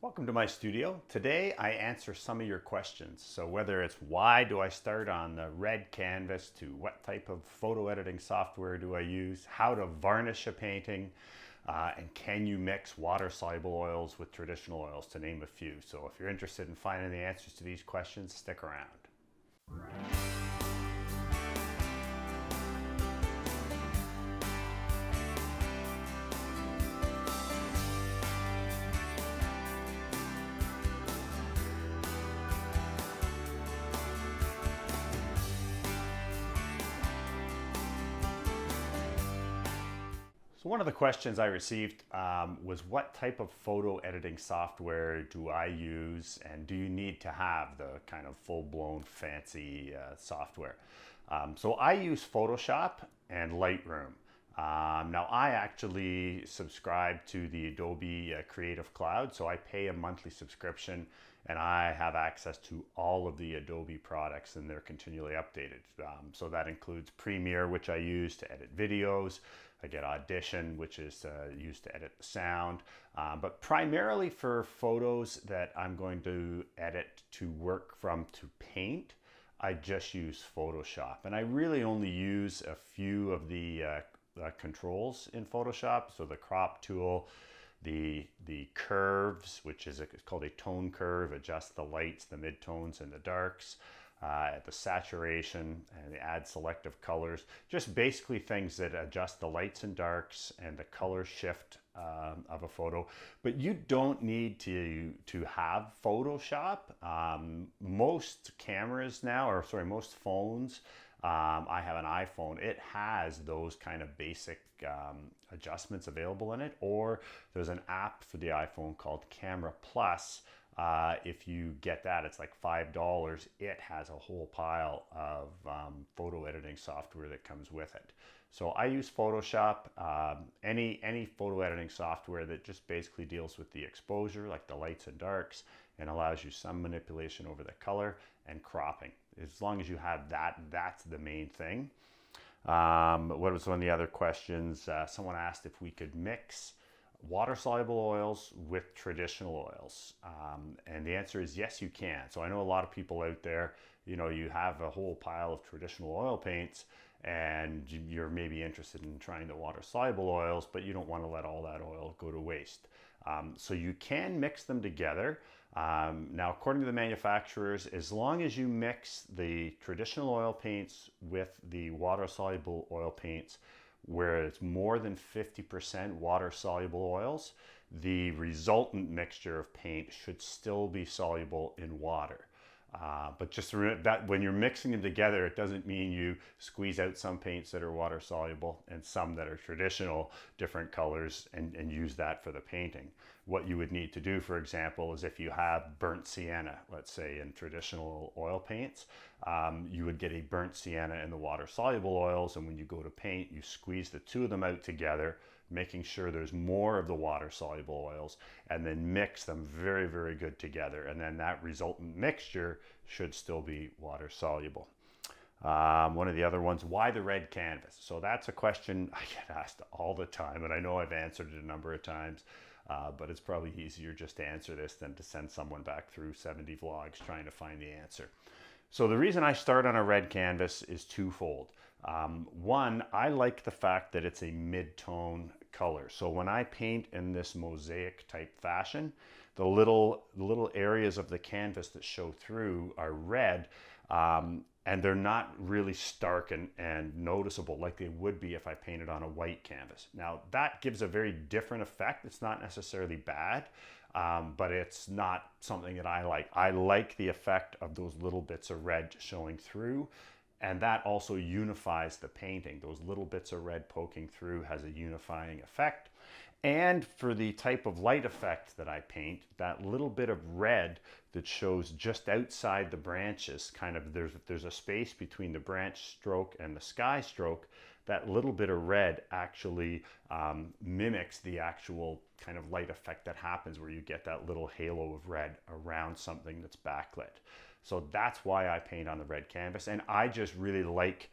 Welcome to my studio. Today I answer some of your questions. So whether it's why do I start on the red canvas, to what type of photo editing software do I use, how to varnish a painting, and can you mix water-soluble oils with traditional oils, to name a few. So if you're interested in finding the answers to these questions, stick around. So one of the questions I received was what type of photo editing software do I use, and do you need to have the kind of full-blown fancy software? So I use Photoshop and Lightroom. Now I actually subscribe to the Adobe Creative Cloud, so I pay a monthly subscription and I have access to all of the Adobe products, and they're continually updated. So that includes Premiere, which I use to edit videos. I get Audition, which is used to edit the sound. But primarily for photos that I'm going to edit to work from to paint, I just use Photoshop. And I really only use a few of the controls in Photoshop. So the crop tool, the curves, which is it's called a tone curve, adjusts the lights, the midtones, and the darks. The saturation, and the add selective colors, just basically things that adjust the lights and darks and the color shift of a photo. But you don't need to have Photoshop. Most cameras now, or sorry, most phones, I have an iPhone, it has those kind of basic adjustments available in it, or there's an app for the iPhone called Camera Plus. If you get that, it's like $5. It has a whole pile of photo editing software that comes with it. So I use Photoshop, any photo editing software that just basically deals with the exposure, like the lights and darks, and allows you some manipulation over the color and cropping. As long as you have that, that's the main thing. What was one of the other questions? Someone asked if we could mix water-soluble oils with traditional oils, and the answer is yes, you can. So I know a lot of people out there, you have a whole pile of traditional oil paints and you're maybe interested in trying the water-soluble oils, but you don't want to let all that oil go to waste. So you can mix them together. Now, according to the manufacturers, as long as you mix the traditional oil paints with the water-soluble oil paints, where it's more than 50% water-soluble oils, the resultant mixture of paint should still be soluble in water. But just remember that when you're mixing them together, it doesn't mean you squeeze out some paints that are water-soluble and some that are traditional, different colors, and use that for the painting. What you would need to do, for example, is if you have burnt sienna, let's say in traditional oil paints, you would get a burnt sienna in the water-soluble oils, and when you go to paint, you squeeze the two of them out together, making sure there's more of the water-soluble oils, and then mix them very, very good together. And then that resultant mixture should still be water-soluble. One of the other ones, why the red canvas? So that's a question I get asked all the time, and I know I've answered it a number of times, but it's probably easier just to answer this than to send someone back through 70 vlogs trying to find the answer. So the reason I start on a red canvas is twofold. One, I like the fact that it's a mid-tone color. So when I paint in this mosaic type fashion, the little areas of the canvas that show through are red, and they're not really stark and noticeable like they would be if I painted on a white canvas. Now that gives a very different effect. It's not necessarily bad, but it's not something that I like. I like the effect of those little bits of red showing through, and that also unifies the painting. Those little bits of red poking through has a unifying effect. And for the type of light effect that I paint, that little bit of red that shows just outside the branches, kind of there's a space between the branch stroke and the sky stroke, that little bit of red actually mimics the actual kind of light effect that happens where you get that little halo of red around something that's backlit. So that's why I paint on the red canvas, and I just really like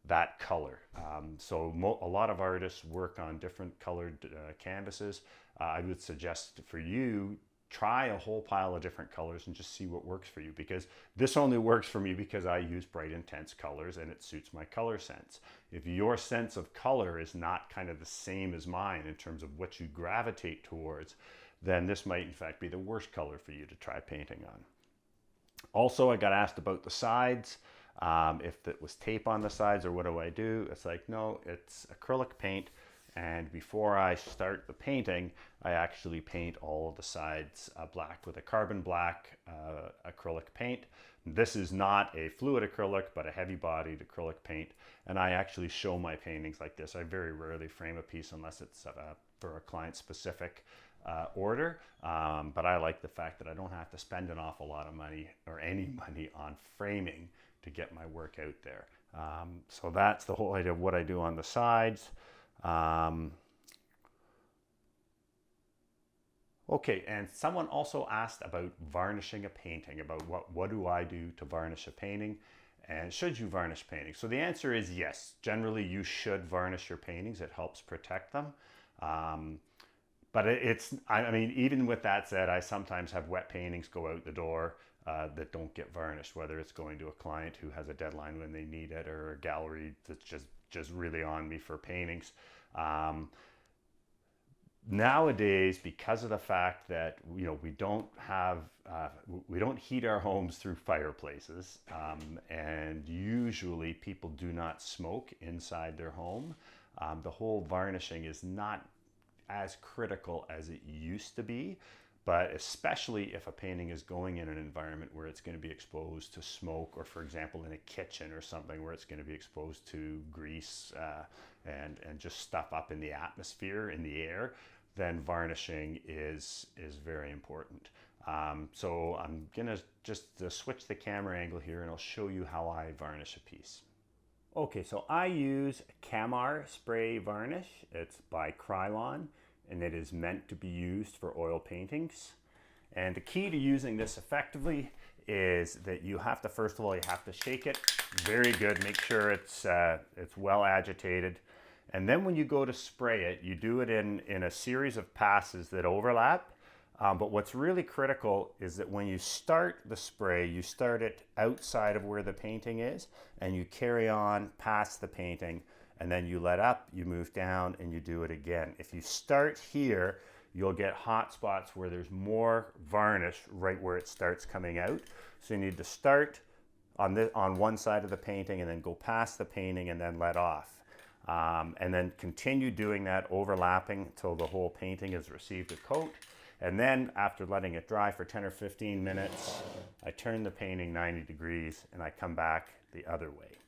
that color. A lot of artists work on different colored canvases. I would suggest for you try a whole pile of different colors and just see what works for you, because this only works for me because I use bright, intense colors and it suits my color sense. If your sense of color is not kind of the same as mine in terms of what you gravitate towards, then this might in fact be the worst color for you to try painting on. Also, I got asked about the sides, if it was tape on the sides or what do I do? It's like, no, it's acrylic paint. And before I start the painting, I actually paint all of the sides black with a carbon black acrylic paint. This is not a fluid acrylic, but a heavy bodied acrylic paint. And I actually show my paintings like this. I very rarely frame a piece unless it's for a client specific order. But I like the fact that I don't have to spend an awful lot of money or any money on framing to get my work out there. So that's the whole idea of what I do on the sides. Okay, and someone also asked about varnishing a painting, about what do I do to varnish a painting, and should you varnish paintings? So the answer is yes. Generally, you should varnish your paintings. It helps protect them. But I mean, even with that said, I sometimes have wet paintings go out the door that don't get varnished, whether it's going to a client who has a deadline when they need it or a gallery that's just really on me for paintings. Nowadays, because of the fact that we don't heat our homes through fireplaces, and usually people do not smoke inside their home, the whole varnishing is not as critical as it used to be. But especially if a painting is going in an environment where it's going to be exposed to smoke, or for example in a kitchen or something where it's going to be exposed to grease and just stuff up in the atmosphere, in the air, then varnishing is very important. So I'm gonna just switch the camera angle here and I'll show you how I varnish a piece. Okay, so I use Camar spray varnish. It's by Krylon, and it is meant to be used for oil paintings. And the key to using this effectively is that you have to, first of all, you have to shake it very good, make sure it's well agitated. And then when you go to spray it, you do it in a series of passes that overlap. But what's really critical is that when you start the spray, you start it outside of where the painting is, and you carry on past the painting, and then you let up, you move down, and you do it again. If you start here, you'll get hot spots where there's more varnish right where it starts coming out. So you need to start on one side of the painting and then go past the painting and then let off. And then continue doing that, overlapping until the whole painting has received a coat. And then after letting it dry for 10 or 15 minutes, I turn the painting 90 degrees and I come back the other way.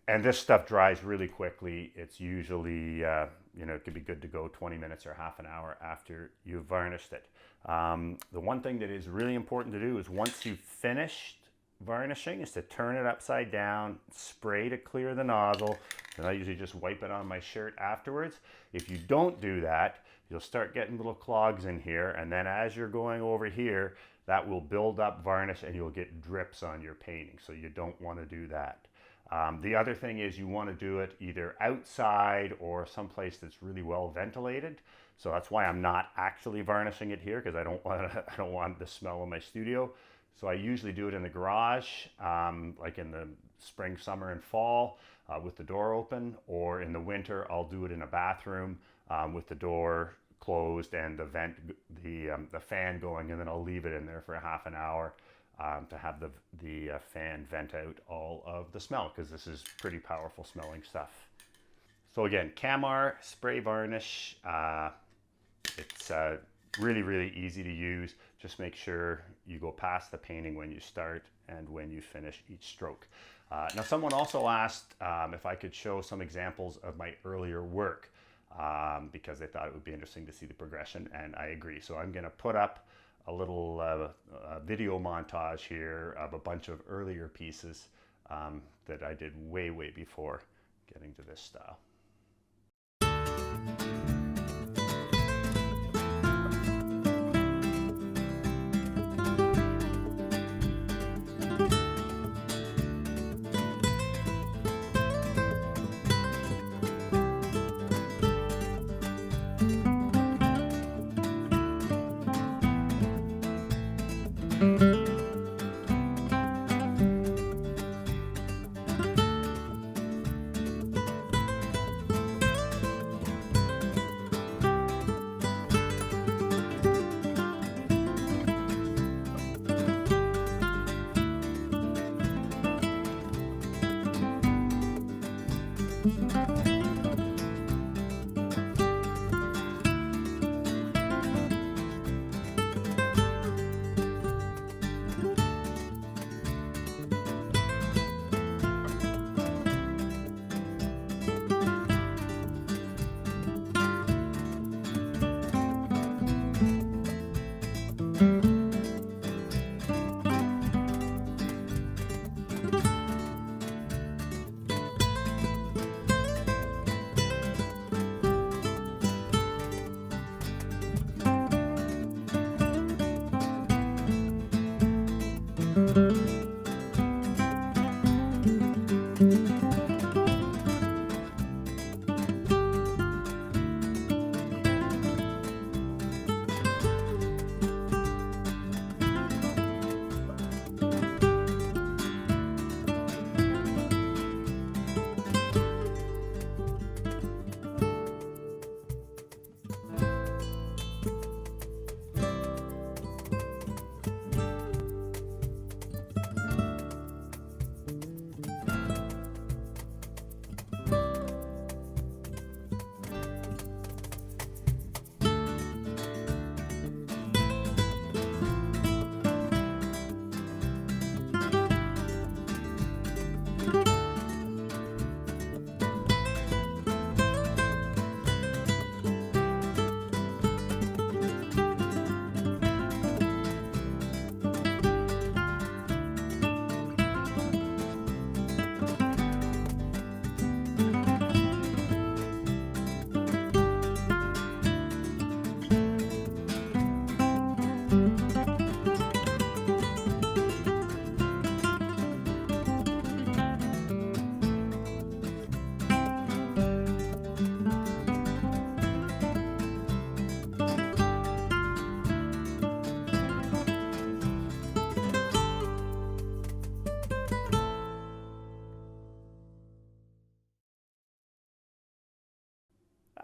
And this stuff dries really quickly. It's usually, it could be good to go 20 minutes or half an hour after you've varnished it. The one thing that is really important to do is once you've finished varnishing is to turn it upside down, spray to clear the nozzle, and I usually just wipe it on my shirt afterwards. If you don't do that, you'll start getting little clogs in here, and then as you're going over here, that will build up varnish and you'll get drips on your painting, so you don't want to do that. The other thing is you want to do it either outside or someplace that's really well ventilated. So that's why I'm not actually varnishing it here, because I don't want the smell of my studio. So I usually do it in the garage, like in the spring, summer, and fall with the door open, or in the winter I'll do it in a bathroom with the door closed and the fan going, and then I'll leave it in there for a half an hour to have the fan vent out all of the smell, because this is pretty powerful smelling stuff. So again, Camar spray varnish. It's really, really easy to use. Just make sure you go past the painting when you start and when you finish each stroke. Now, someone also asked if I could show some examples of my earlier work because they thought it would be interesting to see the progression, and I agree. So I'm going to put up a little video montage here of a bunch of earlier pieces that I did way, way before getting to this style.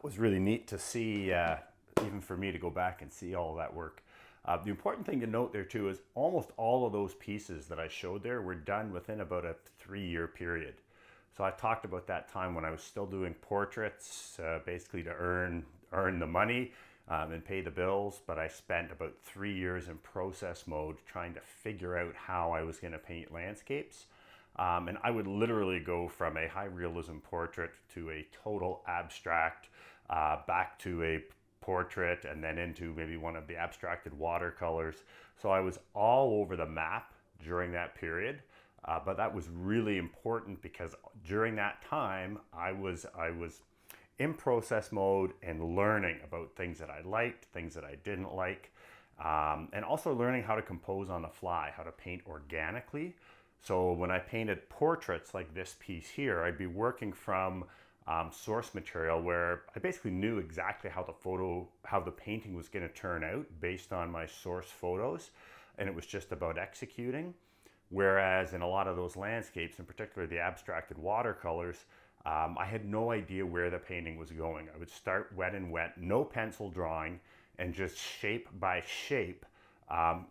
That was really neat to see, even for me to go back and see all that work. The important thing to note there too is almost all of those pieces that I showed there were done within about a 3-year period. So I talked about that time when I was still doing portraits, basically to earn the money and pay the bills, but I spent about 3 years in process mode trying to figure out how I was going to paint landscapes. And I would literally go from a high realism portrait to a total abstract, back to a portrait, and then into maybe one of the abstracted watercolors. So I was all over the map during that period. But that was really important because during that time I was in process mode and learning about things that I liked, things that I didn't like, and also learning how to compose on the fly, how to paint organically. So when I painted portraits like this piece here, I'd be working from source material where I basically knew exactly how the painting was going to turn out based on my source photos, and it was just about executing. Whereas in a lot of those landscapes, in particular the abstracted watercolors, I had no idea where the painting was going. I would start wet and wet, no pencil drawing, and just shape by shape,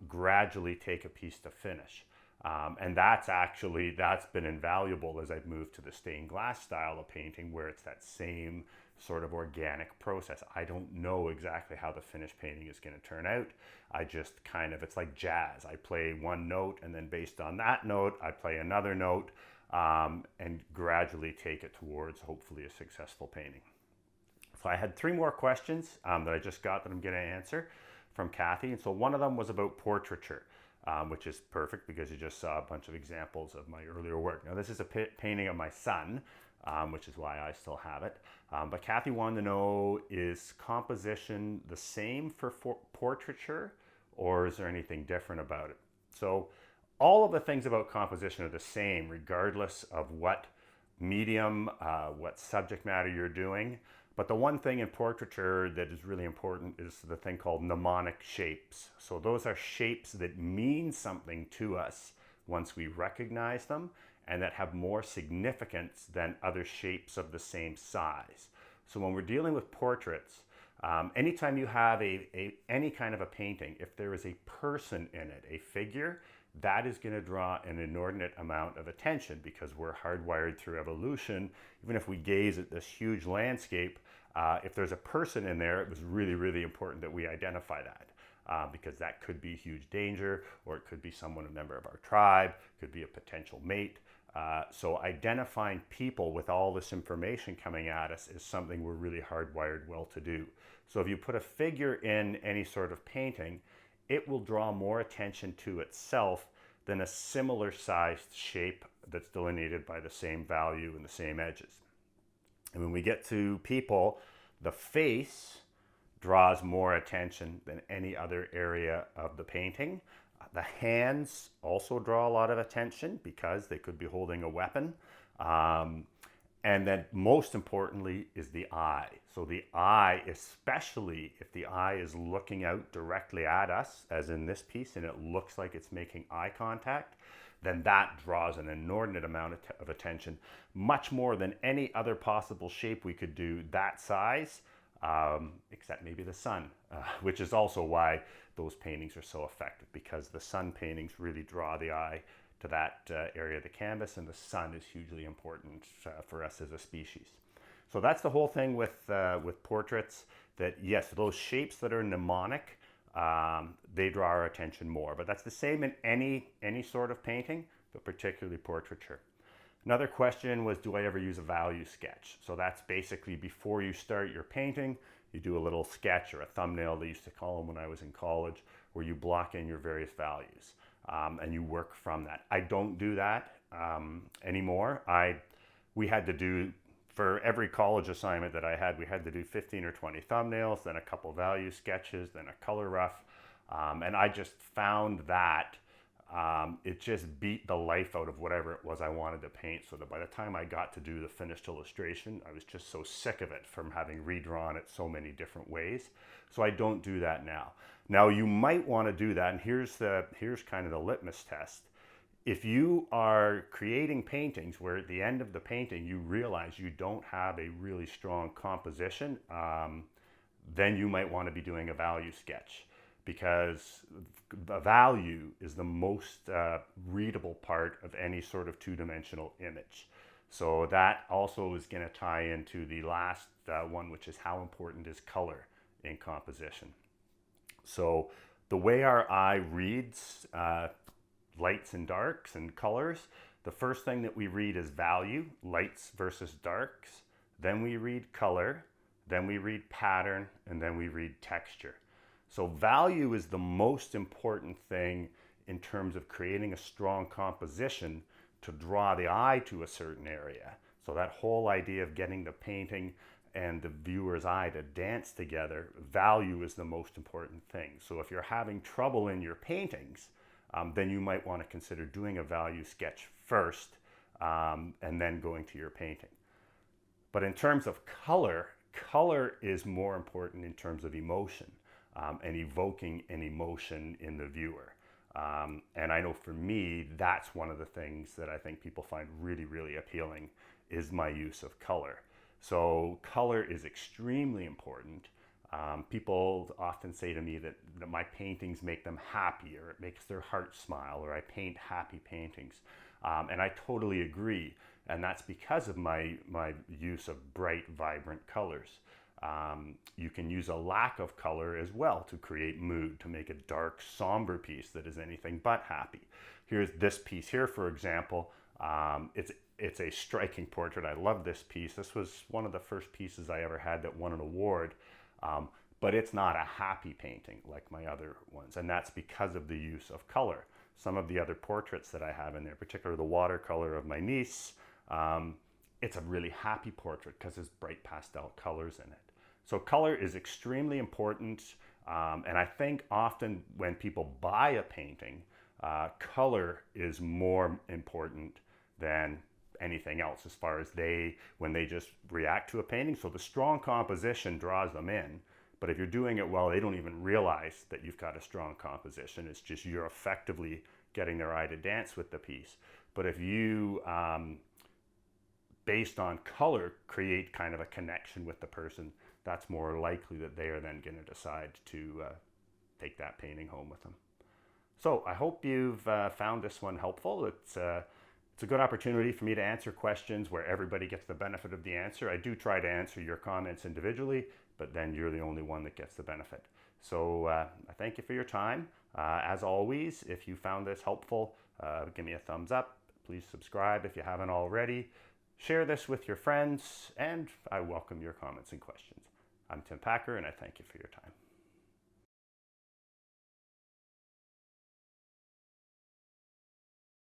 gradually take a piece to finish. And that's been invaluable as I've moved to the stained glass style of painting, where it's that same sort of organic process. I don't know exactly how the finished painting is going to turn out. I just it's like jazz. I play one note, and then based on that note, I play another note, and gradually take it towards hopefully a successful painting. So I had 3 more questions that I just got that I'm going to answer from Kathy. And so one of them was about portraiture, which is perfect because you just saw a bunch of examples of my earlier work. Now this is a painting of my son, which is why I still have it. But Kathy wanted to know, is composition the same for portraiture, or is there anything different about it? So all of the things about composition are the same, regardless of what medium, what subject matter you're doing. But the one thing in portraiture that is really important is the thing called mnemonic shapes. So those are shapes that mean something to us once we recognize them, and that have more significance than other shapes of the same size. So when we're dealing with portraits, anytime you have any kind of a painting, if there is a person in it, a figure, that is going to draw an inordinate amount of attention, because we're hardwired through evolution. Even if we gaze at this huge landscape, if there's a person in there, it was really, really important that we identify that. Because that could be huge danger, or it could be someone, a member of our tribe, could be a potential mate. So identifying people with all this information coming at us is something we're really hardwired well to do. So if you put a figure in any sort of painting, it will draw more attention to itself than a similar sized shape that's delineated by the same value and the same edges. And when we get to people, the face draws more attention than any other area of the painting. The hands also draw a lot of attention because they could be holding a weapon. And then most importantly is the eye. So the eye, especially if the eye is looking out directly at us, as in this piece, and it looks like it's making eye contact, then that draws an inordinate amount of attention, much more than any other possible shape we could do that size, except maybe the sun, which is also why those paintings are so effective, because the sun paintings really draw the eye to that area of the canvas, and the sun is hugely important for us as a species. So that's the whole thing with portraits, that yes, those shapes that are mnemonic, they draw our attention more. But that's the same in any sort of painting, but particularly portraiture. Another question was, do I ever use a value sketch? So that's basically before you start your painting, you do a little sketch or a thumbnail, they used to call them when I was in college, where you block in your various values. And you work from that. I don't do that anymore. We had to do, for every college assignment that I had, we had to do 15 or 20 thumbnails, then a couple value sketches, then a color rough. And I just found that it just beat the life out of whatever it was I wanted to paint, so that by the time I got to do the finished illustration, I was just so sick of it from having redrawn it so many different ways. So I don't do that now. Now you might want to do that, and here's kind of the litmus test. If you are creating paintings where at the end of the painting you realize you don't have a really strong composition, then you might want to be doing a value sketch, because the value is the most readable part of any sort of two-dimensional image. So that also is going to tie into the last one, which is how important is color in composition. So the way our eye reads lights and darks and colors, the first thing that we read is value, lights versus darks. Then we read color, then we read pattern, and then we read texture. So value is the most important thing in terms of creating a strong composition to draw the eye to a certain area. So that whole idea of getting the painting and the viewer's eye to dance together, value is the most important thing. So if you're having trouble in your paintings, then you might want to consider doing a value sketch first, and then going to your painting. But in terms of color, color is more important in terms of emotion, and evoking an emotion in the viewer. And I know for me, that's one of the things that I think people find really, really appealing, is my use of color. So color is extremely important. People often say to me that my paintings make them happy, or it makes their heart smile, or I paint happy paintings. And I totally agree. And that's because of my use of bright, vibrant colors. You can use a lack of color as well to create mood, to make a dark, somber piece that is anything but happy. Here's this piece here, for example. It's a striking portrait. I love this piece. This was one of the first pieces I ever had that won an award. But it's not a happy painting like my other ones, and that's because of the use of color. Some of the other portraits that I have in there, particularly the watercolor of my niece, it's a really happy portrait because there's bright pastel colors in it. So color is extremely important, and I think often when people buy a painting, color is more important than anything else as far as when they just react to a painting. So the strong composition draws them in. But if you're doing it well, they don't even realize that you've got a strong composition. It's just you're effectively getting their eye to dance with the piece. But if you, based on color, create kind of a connection with the person, that's more likely that they are then going to decide to take that painting home with them. So I hope you've found this one helpful. It's a good opportunity for me to answer questions where everybody gets the benefit of the answer. I do try to answer your comments individually, but then you're the only one that gets the benefit. So I thank you for your time. As always, if you found this helpful, give me a thumbs up. Please subscribe if you haven't already. Share this with your friends, and I welcome your comments and questions. I'm Tim Packer, and I thank you for your time.